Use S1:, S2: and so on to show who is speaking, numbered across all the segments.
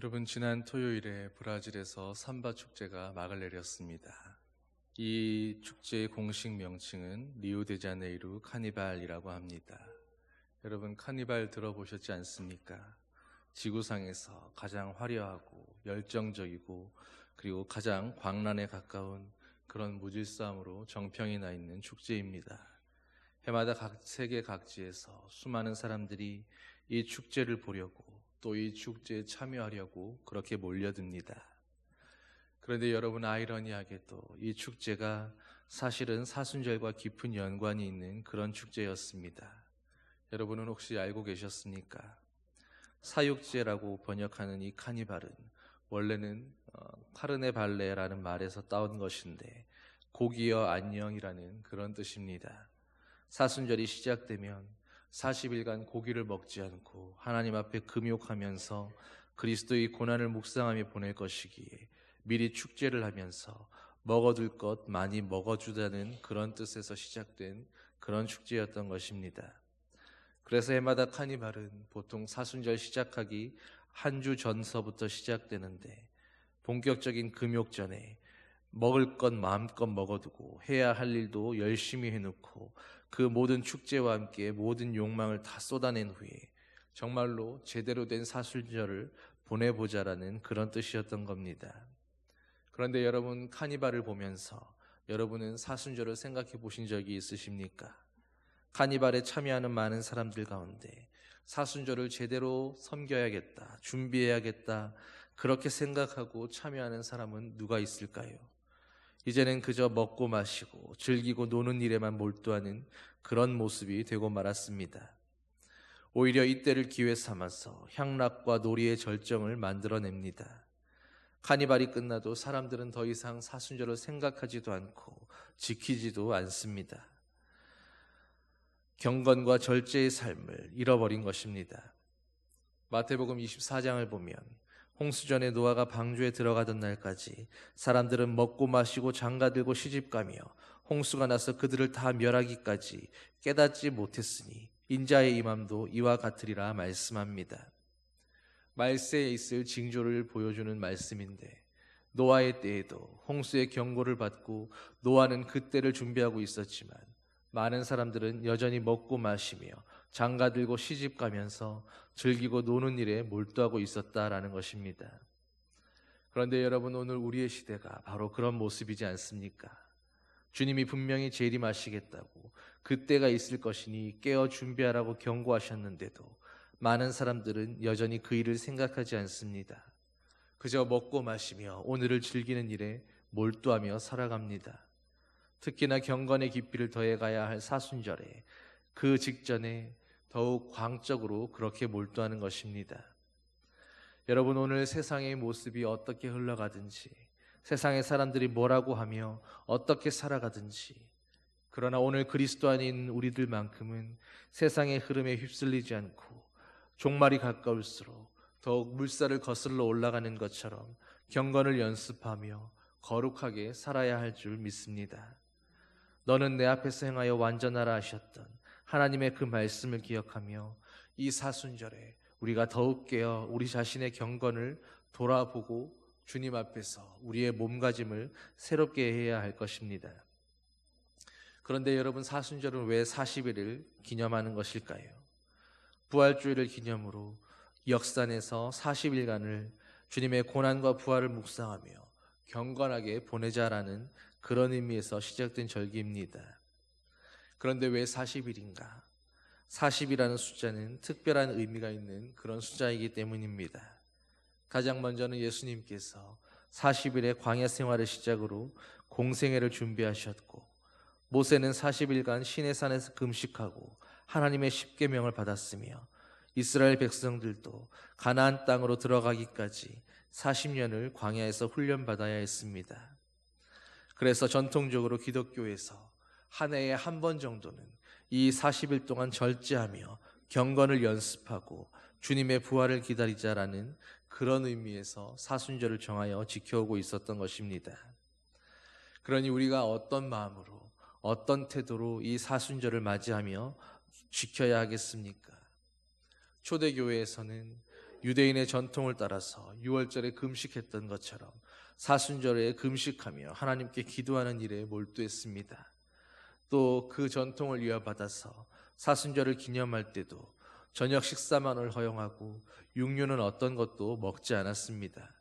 S1: 여러분, 지난 토요일에 브라질에서 삼바 축제가 막을 내렸습니다. 이 축제의 공식 명칭은 리우데자네이루 카니발이라고 합니다. 여러분, 카니발 들어보셨지 않습니까? 지구상에서 가장 화려하고 열정적이고 그리고 가장 광란에 가까운 그런 무질서함으로 정평이 나 있는 축제입니다. 해마다 세계 각지에서 수많은 사람들이 이 축제를 보려고 또 이 축제에 참여하려고 그렇게 몰려듭니다. 그런데 여러분, 아이러니하게도 이 축제가 사실은 사순절과 깊은 연관이 있는 그런 축제였습니다. 여러분은 혹시 알고 계셨습니까? 사육제라고 번역하는 이 카니발은 원래는 카르네발레라는 말에서 따온 것인데 고기여 안녕이라는 그런 뜻입니다. 사순절이 시작되면 40일간 고기를 먹지 않고 하나님 앞에 금욕하면서 그리스도의 고난을 묵상하며 보낼 것이기에 미리 축제를 하면서 먹어둘 것 많이 먹어주자는 그런 뜻에서 시작된 그런 축제였던 것입니다. 그래서 해마다 카니발은 보통 사순절 시작하기 한 주 전서부터 시작되는데 본격적인 금욕 전에 먹을 것 마음껏 먹어두고 해야 할 일도 열심히 해놓고 그 모든 축제와 함께 모든 욕망을 다 쏟아낸 후에 정말로 제대로 된 사순절을 보내보자라는 그런 뜻이었던 겁니다. 그런데 여러분, 카니발을 보면서 여러분은 사순절을 생각해 보신 적이 있으십니까? 카니발에 참여하는 많은 사람들 가운데 사순절을 제대로 섬겨야겠다, 준비해야겠다, 그렇게 생각하고 참여하는 사람은 누가 있을까요? 이제는 그저 먹고 마시고 즐기고 노는 일에만 몰두하는 그런 모습이 되고 말았습니다. 오히려 이때를 기회 삼아서 향락과 놀이의 절정을 만들어냅니다. 카니발이 끝나도 사람들은 더 이상 사순절을 생각하지도 않고 지키지도 않습니다. 경건과 절제의 삶을 잃어버린 것입니다. 마태복음 24장을 보면 홍수전에 노아가 방주에 들어가던 날까지 사람들은 먹고 마시고 장가들고 시집가며 홍수가 나서 그들을 다 멸하기까지 깨닫지 못했으니 인자의 임함도 이와 같으리라 말씀합니다. 말세에 있을 징조를 보여주는 말씀인데 노아의 때에도 홍수의 경고를 받고 노아는 그때를 준비하고 있었지만 많은 사람들은 여전히 먹고 마시며 장가들고 시집가면서 즐기고 노는 일에 몰두하고 있었다라는 것입니다. 그런데 여러분, 오늘 우리의 시대가 바로 그런 모습이지 않습니까? 주님이 분명히 재림하시겠다고 그때가 있을 것이니 깨어 준비하라고 경고하셨는데도 많은 사람들은 여전히 그 일을 생각하지 않습니다. 그저 먹고 마시며 오늘을 즐기는 일에 몰두하며 살아갑니다. 특히나 경건의 깊이를 더해가야 할 사순절에 그 직전에 더욱 광적으로 그렇게 몰두하는 것입니다. 여러분, 오늘 세상의 모습이 어떻게 흘러가든지 세상의 사람들이 뭐라고 하며 어떻게 살아가든지 그러나 오늘 그리스도 안에 있는 우리들만큼은 세상의 흐름에 휩쓸리지 않고 종말이 가까울수록 더욱 물살을 거슬러 올라가는 것처럼 경건을 연습하며 거룩하게 살아야 할 줄 믿습니다. 너는 내 앞에서 행하여 완전하라 하셨던 하나님의 그 말씀을 기억하며 이 사순절에 우리가 더욱 깨어 우리 자신의 경건을 돌아보고 주님 앞에서 우리의 몸가짐을 새롭게 해야 할 것입니다. 그런데 여러분, 사순절은 왜 40일을 기념하는 것일까요? 부활주일을 기념으로 역산에서 40일간을 주님의 고난과 부활을 묵상하며 경건하게 보내자라는 그런 의미에서 시작된 절기입니다. 그런데 왜 40일인가? 40이라는 숫자는 특별한 의미가 있는 그런 숫자이기 때문입니다. 가장 먼저는 예수님께서 40일의 광야 생활을 시작으로 공생애를 준비하셨고 모세는 40일간 시내산에서 금식하고 하나님의 십계명을 받았으며 이스라엘 백성들도 가나안 땅으로 들어가기까지 40년을 광야에서 훈련받아야 했습니다. 그래서 전통적으로 기독교에서 한 해에 한 번 정도는 이 40일 동안 절제하며 경건을 연습하고 주님의 부활을 기다리자라는 그런 의미에서 사순절을 정하여 지켜오고 있었던 것입니다. 그러니 우리가 어떤 마음으로 어떤 태도로 이 사순절을 맞이하며 지켜야 하겠습니까? 초대교회에서는 유대인의 전통을 따라서 유월절에 금식했던 것처럼 사순절에 금식하며 하나님께 기도하는 일에 몰두했습니다. 또 그 전통을 이어받아서 사순절을 기념할 때도 저녁 식사만을 허용하고 육류는 어떤 것도 먹지 않았습니다.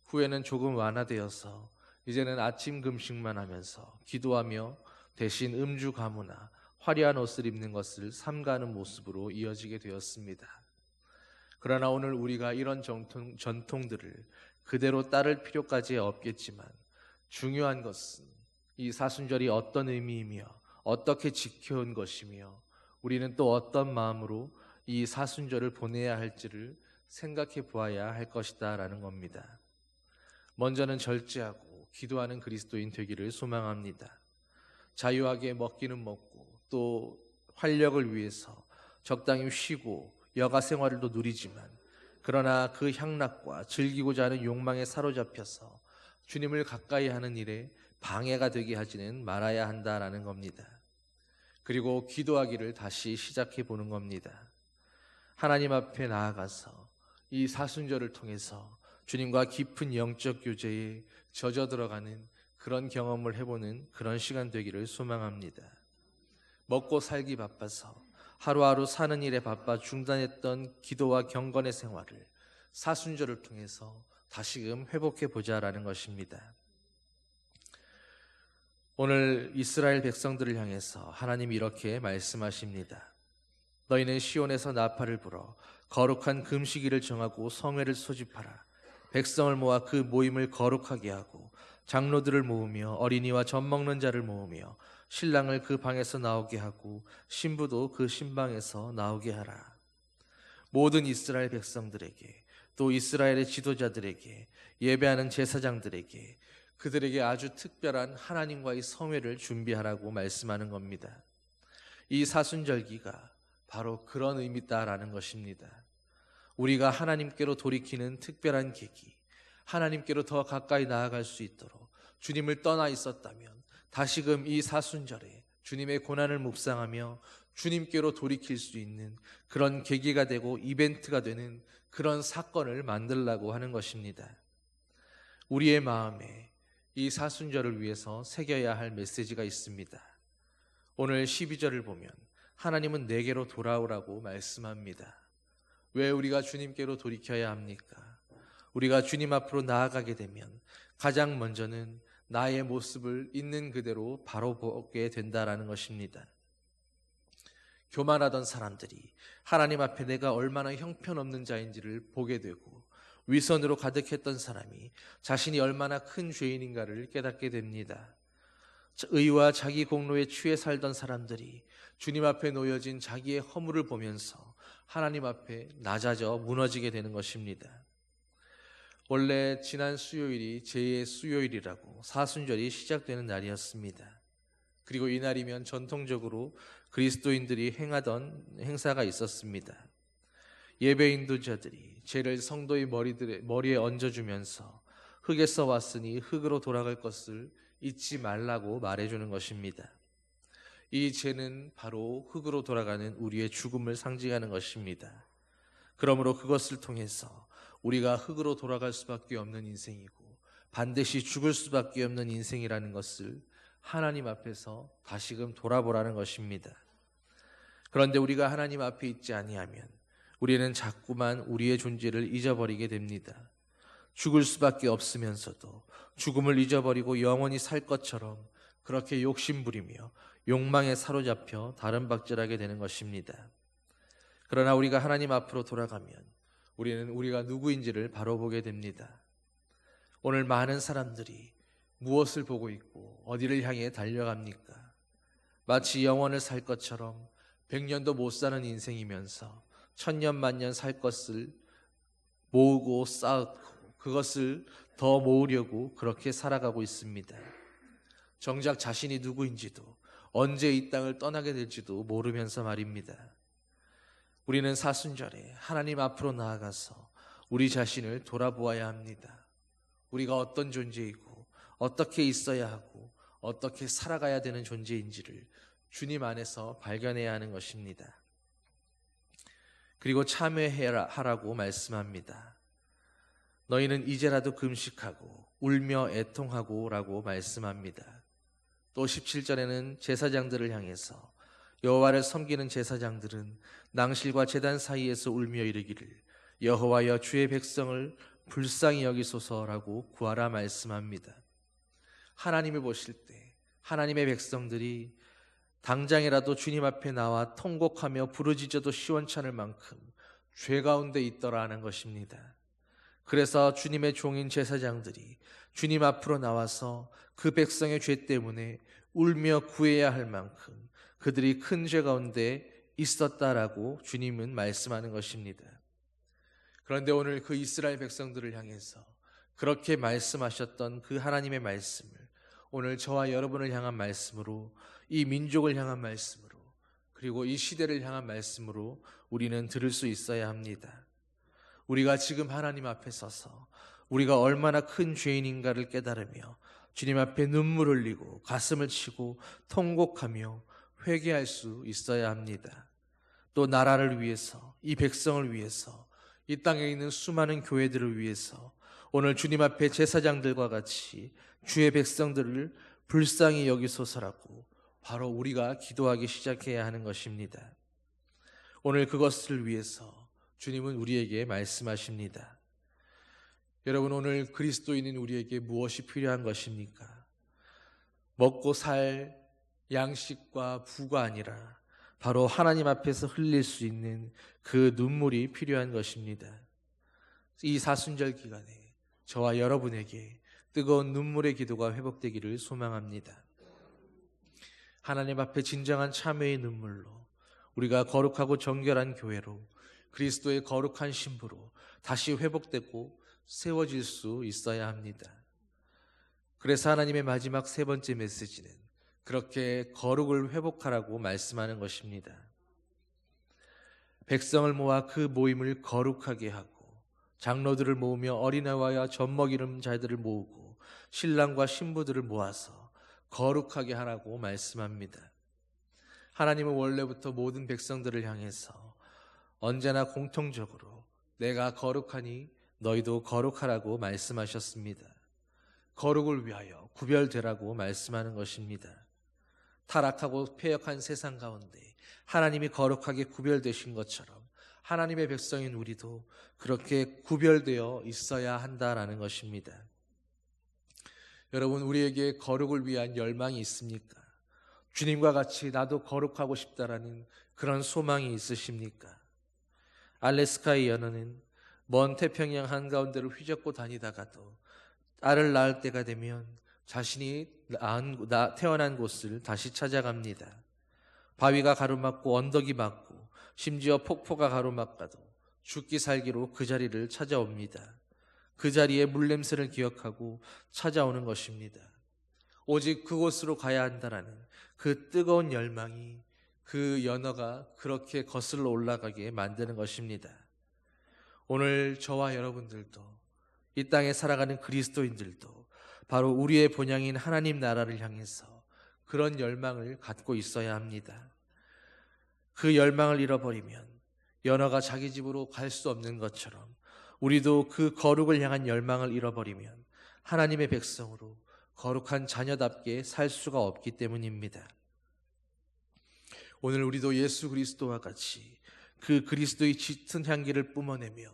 S1: 후에는 조금 완화되어서 이제는 아침 금식만 하면서 기도하며 대신 음주 가무나 화려한 옷을 입는 것을 삼가하는 모습으로 이어지게 되었습니다. 그러나 오늘 우리가 이런 전통들을 그대로 따를 필요까지 없겠지만 중요한 것은 이 사순절이 어떤 의미이며 어떻게 지켜온 것이며 우리는 또 어떤 마음으로 이 사순절을 보내야 할지를 생각해 보아야 할 것이다 라는 겁니다. 먼저는 절제하고 기도하는 그리스도인 되기를 소망합니다. 자유하게 먹기는 먹고 또 활력을 위해서 적당히 쉬고 여가 생활도 누리지만 그러나 그 향락과 즐기고자 하는 욕망에 사로잡혀서 주님을 가까이 하는 일에 방해가 되게 하지는 말아야 한다라는 겁니다. 그리고 기도하기를 다시 시작해 보는 겁니다. 하나님 앞에 나아가서 이 사순절을 통해서 주님과 깊은 영적 교제에 젖어 들어가는 그런 경험을 해보는 그런 시간 되기를 소망합니다. 먹고 살기 바빠서 하루하루 사는 일에 바빠 중단했던 기도와 경건의 생활을 사순절을 통해서 다시금 회복해 보자라는 것입니다. 오늘 이스라엘 백성들을 향해서 하나님이 이렇게 말씀하십니다. 너희는 시온에서 나팔을 불어 거룩한 금식일을 정하고 성회를 소집하라. 백성을 모아 그 모임을 거룩하게 하고 장로들을 모으며 어린이와 젖 먹는 자를 모으며 신랑을 그 방에서 나오게 하고 신부도 그 신방에서 나오게 하라. 모든 이스라엘 백성들에게 또 이스라엘의 지도자들에게 예배하는 제사장들에게 그들에게 아주 특별한 하나님과의 성회를 준비하라고 말씀하는 겁니다. 이 사순절기가 바로 그런 의미다라는 것입니다. 우리가 하나님께로 돌이키는 특별한 계기, 하나님께로 더 가까이 나아갈 수 있도록 주님을 떠나 있었다면 다시금 이 사순절에 주님의 고난을 묵상하며 주님께로 돌이킬 수 있는 그런 계기가 되고 이벤트가 되는 그런 사건을 만들려고 하는 것입니다. 우리의 마음에 이 사순절을 위해서 새겨야 할 메시지가 있습니다. 오늘 12절을 보면 하나님은 내게로 돌아오라고 말씀합니다. 왜 우리가 주님께로 돌이켜야 합니까? 우리가 주님 앞으로 나아가게 되면 가장 먼저는 나의 모습을 있는 그대로 바로 보게 된다라는 것입니다. 교만하던 사람들이 하나님 앞에 내가 얼마나 형편없는 자인지를 보게 되고 위선으로 가득했던 사람이 자신이 얼마나 큰 죄인인가를 깨닫게 됩니다. 의와 자기 공로에 취해 살던 사람들이 주님 앞에 놓여진 자기의 허물을 보면서 하나님 앞에 낮아져 무너지게 되는 것입니다. 원래 지난 수요일이 제2의 수요일이라고 사순절이 시작되는 날이었습니다. 그리고 이 날이면 전통적으로 그리스도인들이 행하던 행사가 있었습니다. 예배 인도자들이 죄를 성도의 머리에 얹어주면서 흙에서 왔으니 흙으로 돌아갈 것을 잊지 말라고 말해주는 것입니다. 이 죄는 바로 흙으로 돌아가는 우리의 죽음을 상징하는 것입니다. 그러므로 그것을 통해서 우리가 흙으로 돌아갈 수밖에 없는 인생이고 반드시 죽을 수밖에 없는 인생이라는 것을 하나님 앞에서 다시금 돌아보라는 것입니다. 그런데 우리가 하나님 앞에 있지 아니하면 우리는 자꾸만 우리의 존재를 잊어버리게 됩니다. 죽을 수밖에 없으면서도 죽음을 잊어버리고 영원히 살 것처럼 그렇게 욕심부리며 욕망에 사로잡혀 다른 박질하게 되는 것입니다. 그러나 우리가 하나님 앞으로 돌아가면 우리는 우리가 누구인지를 바로 보게 됩니다. 오늘 많은 사람들이 무엇을 보고 있고 어디를 향해 달려갑니까? 마치 영원을 살 것처럼 100년도 못 사는 인생이면서 1000년 만년 살 것을 모으고 쌓고 그것을 더 모으려고 그렇게 살아가고 있습니다. 정작 자신이 누구인지도 언제 이 땅을 떠나게 될지도 모르면서 말입니다. 우리는 사순절에 하나님 앞으로 나아가서 우리 자신을 돌아보아야 합니다. 우리가 어떤 존재이고 어떻게 있어야 하고 어떻게 살아가야 되는 존재인지를 주님 안에서 발견해야 하는 것입니다. 그리고 참회하라고 말씀합니다. 너희는 이제라도 금식하고 울며 애통하고 라고 말씀합니다. 또 17절에는 제사장들을 향해서 여호와를 섬기는 제사장들은 낭실과 제단 사이에서 울며 이르기를 여호와여 주의 백성을 불쌍히 여기소서라고 구하라 말씀합니다. 하나님을 보실 때 하나님의 백성들이 당장이라도 주님 앞에 나와 통곡하며 부르짖어도 시원찮을 만큼 죄 가운데 있더라 하는 것입니다. 그래서 주님의 종인 제사장들이 주님 앞으로 나와서 그 백성의 죄 때문에 울며 구해야 할 만큼 그들이 큰 죄 가운데 있었다라고 주님은 말씀하는 것입니다. 그런데 오늘 그 이스라엘 백성들을 향해서 그렇게 말씀하셨던 그 하나님의 말씀을 오늘 저와 여러분을 향한 말씀으로, 이 민족을 향한 말씀으로, 그리고 이 시대를 향한 말씀으로 우리는 들을 수 있어야 합니다. 우리가 지금 하나님 앞에 서서 우리가 얼마나 큰 죄인인가를 깨달으며 주님 앞에 눈물 흘리고 가슴을 치고 통곡하며 회개할 수 있어야 합니다. 또 나라를 위해서, 이 백성을 위해서, 이 땅에 있는 수많은 교회들을 위해서 오늘 주님 앞에 제사장들과 같이 주의 백성들을 불쌍히 여기소서라고 바로 우리가 기도하기 시작해야 하는 것입니다. 오늘 그것을 위해서 주님은 우리에게 말씀하십니다. 여러분, 오늘 그리스도인인 우리에게 무엇이 필요한 것입니까? 먹고 살 양식과 부가 아니라 바로 하나님 앞에서 흘릴 수 있는 그 눈물이 필요한 것입니다. 이 사순절 기간에 저와 여러분에게 뜨거운 눈물의 기도가 회복되기를 소망합니다. 하나님 앞에 진정한 참회의 눈물로 우리가 거룩하고 정결한 교회로 그리스도의 거룩한 신부로 다시 회복되고 세워질 수 있어야 합니다. 그래서 하나님의 마지막 세 번째 메시지는 그렇게 거룩을 회복하라고 말씀하는 것입니다. 백성을 모아 그 모임을 거룩하게 하고 장로들을 모으며 어린아이와 젖먹이는 자들을 모으고 신랑과 신부들을 모아서 거룩하게 하라고 말씀합니다. 하나님은 원래부터 모든 백성들을 향해서 언제나 공통적으로 내가 거룩하니 너희도 거룩하라고 말씀하셨습니다. 거룩을 위하여 구별되라고 말씀하는 것입니다. 타락하고 패역한 세상 가운데 하나님이 거룩하게 구별되신 것처럼 하나님의 백성인 우리도 그렇게 구별되어 있어야 한다라는 것입니다. 여러분, 우리에게 거룩을 위한 열망이 있습니까? 주님과 같이 나도 거룩하고 싶다라는 그런 소망이 있으십니까? 알래스카의 연어는 먼 태평양 한가운데를 휘젓고 다니다가도 알을 낳을 때가 되면 자신이 태어난 곳을 다시 찾아갑니다. 바위가 가로막고 언덕이 막고 심지어 폭포가 가로막아도 죽기 살기로 그 자리를 찾아옵니다. 그 자리에 물냄새를 기억하고 찾아오는 것입니다. 오직 그곳으로 가야 한다라는 그 뜨거운 열망이 그 연어가 그렇게 거슬러 올라가게 만드는 것입니다. 오늘 저와 여러분들도 이 땅에 살아가는 그리스도인들도 바로 우리의 본향인 하나님 나라를 향해서 그런 열망을 갖고 있어야 합니다. 그 열망을 잃어버리면 연어가 자기 집으로 갈 수 없는 것처럼 우리도 그 거룩을 향한 열망을 잃어버리면 하나님의 백성으로 거룩한 자녀답게 살 수가 없기 때문입니다. 오늘 우리도 예수 그리스도와 같이 그 그리스도의 짙은 향기를 뿜어내며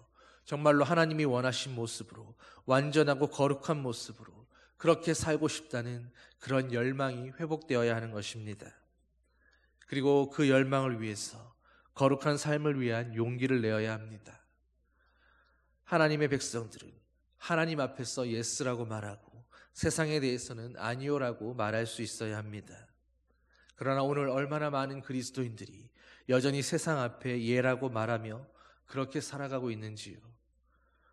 S1: 정말로 하나님이 원하신 모습으로 완전하고 거룩한 모습으로 그렇게 살고 싶다는 그런 열망이 회복되어야 하는 것입니다. 그리고 그 열망을 위해서 거룩한 삶을 위한 용기를 내어야 합니다. 하나님의 백성들은 하나님 앞에서 예스라고 말하고 세상에 대해서는 아니오라고 말할 수 있어야 합니다. 그러나 오늘 얼마나 많은 그리스도인들이 여전히 세상 앞에 예라고 말하며 그렇게 살아가고 있는지요.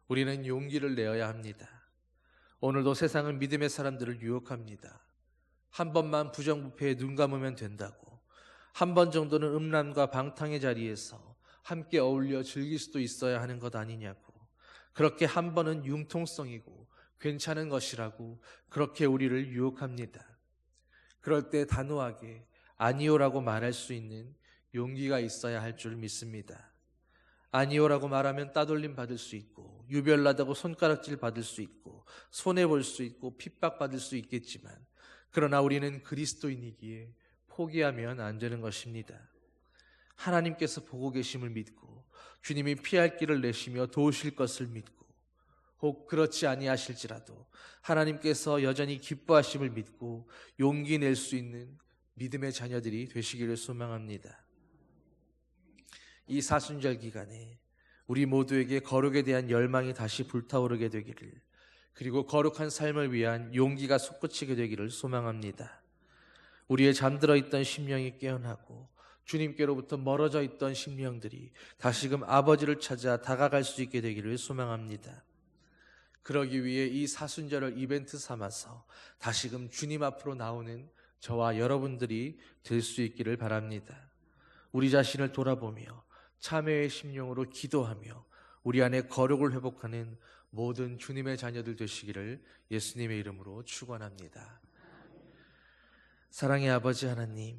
S1: 우리는 용기를 내어야 합니다. 오늘도 세상은 믿음의 사람들을 유혹합니다. 한 번만 부정부패에 눈 감으면 된다고, 한 번 정도는 음란과 방탕의 자리에서 함께 어울려 즐길 수도 있어야 하는 것 아니냐고, 그렇게 한 번은 융통성이고 괜찮은 것이라고 그렇게 우리를 유혹합니다. 그럴 때 단호하게 아니오라고 말할 수 있는 용기가 있어야 할 줄 믿습니다. 아니오라고 말하면 따돌림 받을 수 있고, 유별나다고 손가락질 받을 수 있고, 손해볼 수 있고, 핍박받을 수 있겠지만, 그러나 우리는 그리스도인이기에 포기하면 안 되는 것입니다. 하나님께서 보고 계심을 믿고, 주님이 피할 길을 내시며 도우실 것을 믿고, 혹 그렇지 아니하실지라도 하나님께서 여전히 기뻐하심을 믿고 용기 낼 수 있는 믿음의 자녀들이 되시기를 소망합니다. 이 사순절 기간에 우리 모두에게 거룩에 대한 열망이 다시 불타오르게 되기를, 그리고 거룩한 삶을 위한 용기가 솟구치게 되기를 소망합니다. 우리의 잠들어 있던 심령이 깨어나고 주님께로부터 멀어져 있던 심령들이 다시금 아버지를 찾아 다가갈 수 있게 되기를 소망합니다. 그러기 위해 이 사순절을 이벤트 삼아서 다시금 주님 앞으로 나오는 저와 여러분들이 될 수 있기를 바랍니다. 우리 자신을 돌아보며 참회의 심령으로 기도하며 우리 안에 거룩을 회복하는 모든 주님의 자녀들 되시기를 예수님의 이름으로 축원합니다. 사랑의 아버지 하나님,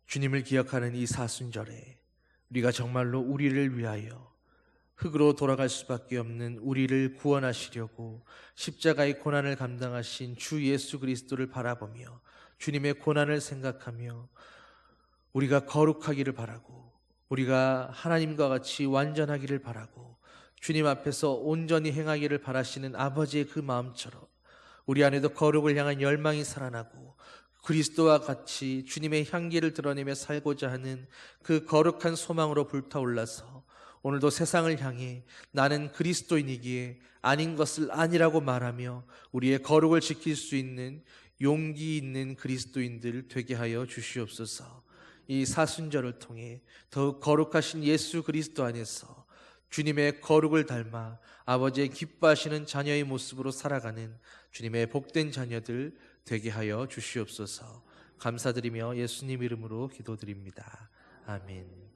S1: 주님을 기억하는 이 사순절에 우리가 정말로 우리를 위하여 흙으로 돌아갈 수밖에 없는 우리를 구원하시려고 십자가의 고난을 감당하신 주 예수 그리스도를 바라보며 주님의 고난을 생각하며 우리가 거룩하기를 바라고, 우리가 하나님과 같이 완전하기를 바라고, 주님 앞에서 온전히 행하기를 바라시는 아버지의 그 마음처럼 우리 안에도 거룩을 향한 열망이 살아나고 그리스도와 같이 주님의 향기를 드러내며 살고자 하는 그 거룩한 소망으로 불타올라서 오늘도 세상을 향해 나는 그리스도인이기에 아닌 것을 아니라고 말하며 우리의 거룩을 지킬 수 있는 용기 있는 그리스도인들 되게 하여 주시옵소서. 이 사순절을 통해 더욱 거룩하신 예수 그리스도 안에서 주님의 거룩을 닮아 아버지의 기뻐하시는 자녀의 모습으로 살아가는 주님의 복된 자녀들 되게 하여 주시옵소서. 감사드리며 예수님 이름으로 기도드립니다. 아멘.